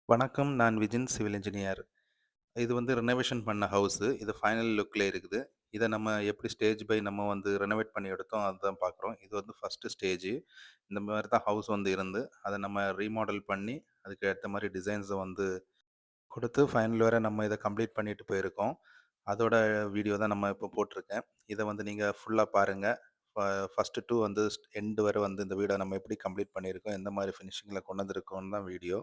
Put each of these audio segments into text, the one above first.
வணக்கம். நான் Vijin civil engineer. இது வந்து ரெனோவேஷன் பண்ண ஹவுஸு. இது ஃபைனல் லுக்ல இருக்குது. இத நம்ம எப்படி ஸ்டேஜ் பை நம்ம வந்து ரெனோவேட் பண்ணி எடுத்தோம், அதுதான் பார்க்குறோம். இது வந்து ஃபர்ஸ்ட்டு ஸ்டேஜு. இந்த மாரி தான் ஹவுஸ் வந்து இருந்து, அத நம்ம ரீமாடல் பண்ணி, அதுக்கு ஏத்த மாரி டிசைன்ஸ வந்து கொடுத்து, ஃபைனல் வர நம்ம இத கம்ப்ளீட் பண்ணிட்டு போயிருக்கோம். அதோட வீடியோ தான் நம்ம இப்போ போட்டிருக்கேன். இத வந்து நீங்க ஃபுல்லா பாருங்க. ஃபர்ஸ்ட்டு டூ வந்து எண்ட் வரை வந்து இந்த வீட நம்ம எப்படி கம்ப்ளீட் பண்ணியிருக்கோம், எந்த மாரி ஃபினிஷிங்கில கொண்டு வந்திருக்கோம்னு தான் வீடியோ.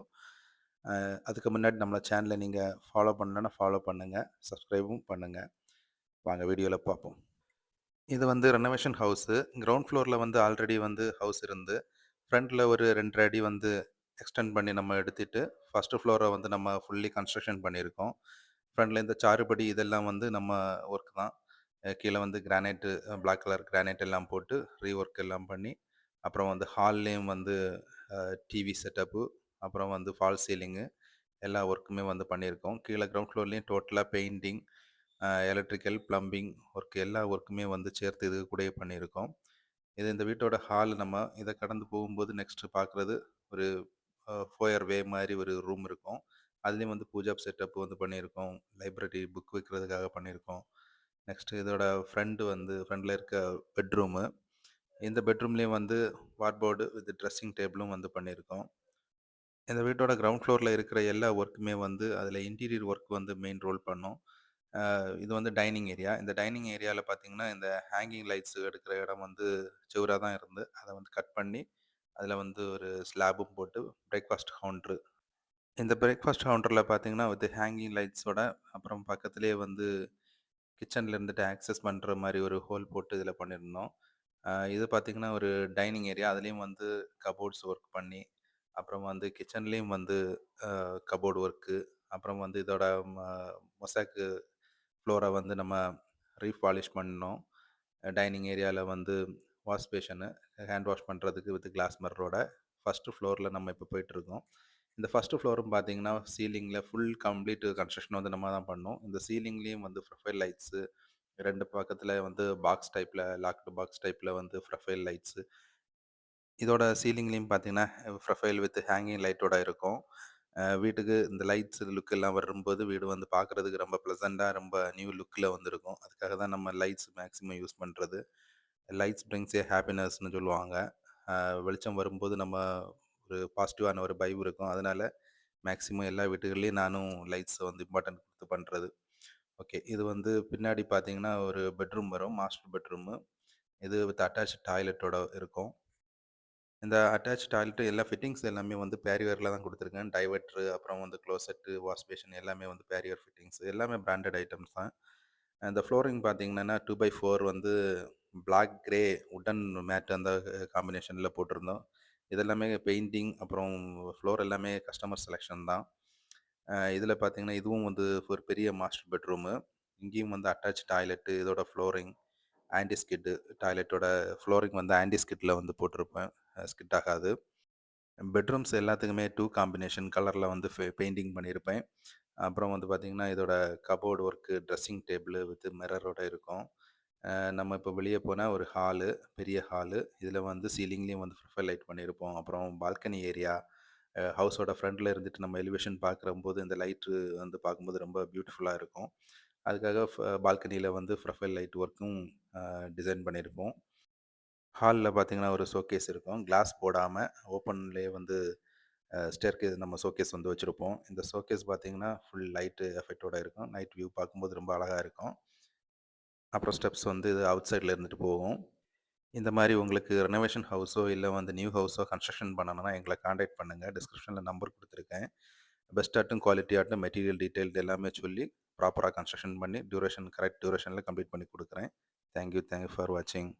அதுக்கு முன்னாடி நம்ம சேனலை நீங்கள் ஃபாலோ பண்ணலன்னா ஃபாலோ பண்ணுங்கள், சப்ஸ்கிரைபும் பண்ணுங்கள். வாங்க வீடியோவில் பார்ப்போம். இது வந்து ரெனோவேஷன் ஹவுஸு. கிரவுண்ட் ஃப்ளோரில் வந்து ஆல்ரெடி வந்து ஹவுஸ் இருந்து, ஃப்ரண்ட்டில் ஒரு 2 அடி வந்து எக்ஸ்டெண்ட் பண்ணி நம்ம எடுத்துட்டு, ஃபர்ஸ்ட்டு ஃப்ளோரை வந்து நம்ம ஃபுல்லி கன்ஸ்ட்ரக்ஷன் பண்ணியிருக்கோம். ஃப்ரண்ட்ல இந்த சாறுபடி இதெல்லாம் வந்து நம்ம ஒர்க் தான். கீழே வந்து கிரானைட்டு, பிளாக் கலர் கிரானைட் எல்லாம் போட்டு ரீஒர்க் எல்லாம் பண்ணி, அப்புறம் வந்து ஹால்லேயும் வந்து டிவி செட்டப்பு, அப்புறம் வந்து ஃபால் சீலிங்கு எல்லா ஒர்க்குமே வந்து பண்ணியிருக்கோம். கீழே கிரவுண்ட் ஃப்ளோர்லேயும் டோட்டலா பெயிண்டிங், எலக்ட்ரிக்கல், பிளம்பிங் ஒர்க் எல்லா ஒர்க்குமே வந்து சேர்த்து இது கூடயே பண்ணியிருக்கோம். இது இந்த வீட்டோட ஹால். நம்ம இத கடந்து போகும்போது நெக்ஸ்ட்டு பார்க்குறது ஒரு ஃபோயர் வே மாரி ஒரு ரூம் இருக்கும். அதுலயும் வந்து பூஜா செட்டப் வந்து பண்ணியிருக்கோம். லைப்ரரி புக் வைக்கிறதுக்காக பண்ணியிருக்கோம். நெக்ஸ்ட்டு இதோட ஃப்ரண்ட்ல இருக்க பெட்ரூமு. இந்த பெட்ரூம்லேயும் வந்து வார்ட்ரோப் வித் ட்ரெஸ்ஸிங் டேபிளும் வந்து பண்ணியிருக்கோம். இந்த வீட்டோட கிரவுண்ட் ஃப்ளோரில் இருக்கிற எல்லா ஒர்க்குமே வந்து அதில் இன்டீரியர் ஒர்க் வந்து மெயின் ரோல் பண்ணும். இது வந்து டைனிங் ஏரியா. இந்த டைனிங் ஏரியாவில் பார்த்தீங்கன்னா, இந்த ஹேங்கிங் லைட்ஸ் எடுக்கிற இடம் வந்து செவுரா தான் இருந்து, அதை வந்து கட் பண்ணி அதில் வந்து ஒரு ஸ்லாபும் போட்டு பிரேக்ஃபாஸ்ட் கவுண்ட்ரு. இந்த பிரேக்ஃபாஸ்ட் கவுண்டரில் பார்த்தீங்கன்னா, வித் ஹேங்கிங் லைட்ஸோட அப்புறம் பக்கத்திலேயே வந்து கிச்சன்ல இருந்துட்டு ஆக்சஸ் பண்ணுற மாதிரி ஒரு ஹோல் போட்டு இதில் பண்ணியிருந்தோம். இது பார்த்தீங்கன்னா, ஒரு டைனிங் ஏரியா. அதுலேயும் வந்து கபோர்ட்ஸ் ஒர்க் பண்ணி, அப்புறம் வந்து கிச்சன்லேயும் வந்து கபோர்டு ஒர்க்கு, அப்புறம் வந்து இதோட ம மொசாக்கு ஃப்ளோரை வந்து நம்ம ரீபாலிஷ் பண்ணோம். டைனிங் ஏரியாவில் வந்து வாஷ் பேஷனு, ஹேண்ட் வாஷ் பண்ணுறதுக்கு வித் கிளாஸ் மிரரோட ஃபஸ்ட்டு ஃப்ளோரில் நம்ம இப்போ போயிட்டுருக்கோம். இந்த ஃபஸ்ட்டு ஃப்ளோரும் பார்த்தீங்கன்னா, சீலிங்கில் ஃபுல் கம்ப்ளீட் கன்ஸ்ட்ரக்ஷன் வந்து நம்ம தான் பண்ணோம். இந்த சீலிங்லேயும் வந்து ப்ரொஃபைல் லைட்ஸு, 2 பக்கத்தில் வந்து பாக்ஸ் டைப்பில், லாக்டு பாக்ஸ் டைப்பில் வந்து ப்ரொஃபைல் லைட்ஸு. இதோட சீலிங்லேயும் பார்த்தீங்கன்னா, ப்ரொஃபைல் வித் ஹேங்கிங் லைட்டோட இருக்கும். வீட்டுக்கு இந்த லைட்ஸ் லுக் எல்லாம் வரும்போது, வீடு வந்து பார்க்குறதுக்கு ரொம்ப ப்ளசன்ட்டா, ரொம்ப நியூ லுக்கில் வந்து இருக்கும். அதுக்காக தான் நம்ம லைட்ஸ் மேக்ஸிமம் யூஸ் பண்ணுறது. லைட்ஸ் பிரிங்ஸ் ஏ ஹாப்பினஸ்ன்னு சொல்லுவாங்க. வெளிச்சம் வரும்போது நம்ம ஒரு பாசிட்டிவான ஒரு வைப் இருக்கும். அதனால மேக்ஸிமம் எல்லா வீட்டுகள்லேயும் நானும் லைட்ஸை வந்து இம்பார்ட்டன்ட் கொடுத்து பண்ணுறது. ஓகே. இது வந்து பின்னாடி பார்த்தீங்கன்னா, ஒரு பெட்ரூம் வரும். Master bedroom. இது வித் அட்டாச்ட் டாய்லெட்டோட இருக்கும். இந்த அட்டாச் டாய்லெட் எல்லா ஃபிட்டிங்ஸ் எல்லாமே வந்து பேரிவேர்ல தான் குடுத்துருக்கேன். டைவர்ட்ரு, அப்புறம் வந்து க்ளோசெட்டு, வாஷ் பேஷன் எல்லாமே வந்து பேரியர் ஃபிட்டிங்ஸ். எல்லாமே பிராண்டட் ஐட்டம்ஸ் தான். இந்த ஃப்ளோரிங் பார்த்தீங்கன்னா 2/4 வந்து பிளாக் கிரே வுட்டன் மேட் அந்த காம்பினேஷன்ல போட்டிருந்தோம். இதெல்லாமே பெயிண்டிங், அப்புறம் ஃப்ளோர் எல்லாமே கஸ்டமர் செலக்ஷன் தான். இதில பார்த்தீங்கன்னா, இதுவும் வந்து ஒரு பெரிய மாஸ்டர் பெட்ரூமு. இங்கேயும் வந்து அட்டாச் டாய்லெட்டு, இதோட ஃப்ளோரிங் ஆன்டி ஸ்கிட், டாய்லெட்டோட ஃப்ளோரிங் வந்து ஆன்டி ஸ்கிட்ல வந்து போட்டிருப்பேன். ஸ்கிட் ஆகாது. பெட்ரூம்ஸ் எல்லாத்துக்குமே 2 காம்பினேஷன் கலர்ல வந்து பெயிண்டிங் பண்ணியிருப்பேன். அப்புறம் வந்து பார்த்தீங்கன்னா, இதோட cupboard work, dressing table with மிரரோட இருக்கும். நம்ம இப்போ வெளிய போனா ஒரு ஹாலு, பெரிய ஹாலு. இதில வந்து சீலிங்லேயும் வந்து ப்ரொஃபைல் லைட் பண்ணியிருப்போம். அப்புறம் பால்கனி ஏரியா, ஹவுஸோட ஃப்ரண்ட்ல இருந்துட்டு நம்ம எலிவேஷன் பார்க்குறம்போது இந்த லைட்டு வந்து பார்க்கும்போது ரொம்ப பியூட்டிஃபுல்லா இருக்கும். அதுக்காக பால்கனியில வந்து ப்ரொஃபைல் லைட் ஒர்க்கும் டிசைன் பண்ணியிருப்போம். ஹால்ல பார்த்தீங்கன்னா, ஒரு ஷோகேஸ் இருக்கும். கிளாஸ் போடாம ஓப்பன்லேயே வந்து ஸ்டேர்கேஸ் நம்ம ஷோகேஸ் வந்து வச்சிருப்போம். இந்த ஷோகேஸ் பார்த்தீங்கன்னா, ஃபுல் லைட்டு எஃபெக்ட்டோட இருக்கும். நைட் வியூ பார்க்கும்போது ரொம்ப அழகா இருக்கும். அப்புறம் ஸ்டெப்ஸ் வந்து இது அவுட் சைட்ல இருந்துட்டு போகும். இந்த மாரி உங்களுக்கு ரெனோவேஷன் ஹவுஸோ, இல்ல வந்து நியூ ஹவுஸோ கன்ஸ்ட்ரக்ஷன் பண்ணணும்னா எங்கள கான்டாக்ட் பண்ணுங்க. டிஸ்கிரிப்ஷன்ல நம்பர் குடுத்துருக்கேன். பெஸ்ட்டாட்டும், குவாலிட்டியாட்டும், மெட்டீரியல் டீட்டெயில் எல்லாமே சொல்லி, ப்ராப்பரா கன்ஸ்ட்ரக்ஷன் பண்ணி, கரெக்ட் டியூரேஷன்ல கம்ப்ளீட் பண்ணி குடுக்குறேன். தேங்க் யூ ஃபார் வாட்சிங்.